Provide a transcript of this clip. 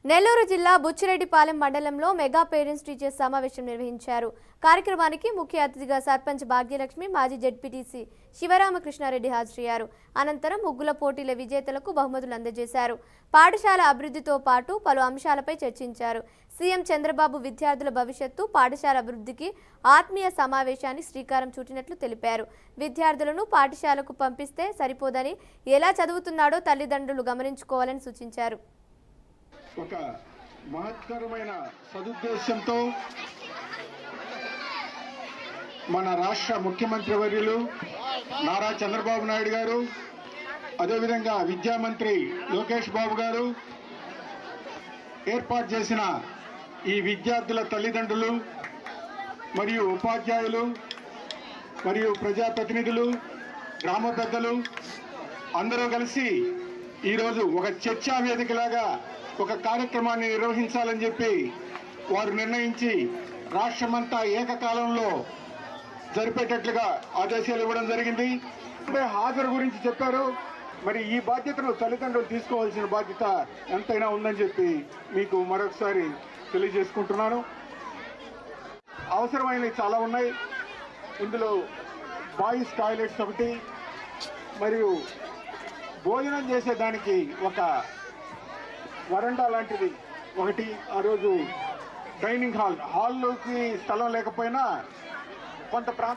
నెల్లూరు జిల్లా బుచ్చిరెడ్డిపాలెం మండలంలో mega parents teachers సమావేశం నిర్వహించారు. కార్యక్రమానికి ముఖ్య అతిథిగా సర్పంచ్ భాగ్యలక్ష్మి, మాజీ జెడ్పీటీసీ శివరామకృష్ణారెడ్డి హాజరయ్యారు. అనంతరం ముగ్గుల పోటీల విజేతలకు బహుమతులు అందజేశారు. పాఠశాల అభివృద్ధితో పాటు పలు అంశాలపై చర్చించారు. సీఎం చంద్రబాబు విద్యార్థుల భవిష్యత్తు, పాఠశాల అభివృద్ధికి ఆత్మీయ సమావేశాన్ని శ్రీకారం చుట్టినట్లు తెలిపారు. విద్యార్థులను పాఠశాలకు పంపిస్తే సరిపోదని, ఎలా చదువుతున్నాడో తల్లిదండ్రులు గమనించుకోవాలని సూచించారు. ఒక మహత్తరమైన సదుద్దేశంతో మన రాష్ట్ర ముఖ్యమంత్రి వర్యులు నారా చంద్రబాబు నాయుడు గారు, అదేవిధంగా విద్యామంత్రి లోకేష్ బాబు గారు ఏర్పాటు చేసిన ఈ విద్యార్థుల తల్లిదండ్రులు మరియు ఉపాధ్యాయులు మరియు ప్రజాప్రతినిధులు, గ్రామ పెద్దలు అందరూ కలిసి ఈరోజు ఒక చర్చా వేదికలాగా ఒక కార్యక్రమాన్ని నిర్వహించాలని చెప్పి వారు నిర్ణయించి రాష్ట్రమంతా ఏకకాలంలో జరిపేటట్లుగా ఆదేశాలు ఇవ్వడం జరిగింది. హాజరు గురించి చెప్పారు. మరి ఈ బాధ్యతను తల్లిదండ్రులు తీసుకోవాల్సిన బాధ్యత ఎంతైనా ఉందని చెప్పి మీకు మరొకసారి తెలియజేసుకుంటున్నాను. అవసరమైనవి చాలా ఉన్నాయి. ఇందులో బాయ్స్ టాయిలెట్స్ ఒకటి, మరియు భోజనం చేసేదానికి ఒక వరండా లాంటిది ఒకటి, ఆ రోజు డైనింగ్ హాల్లోకి స్థలం లేకపోయినా కొంత ప్రాంతం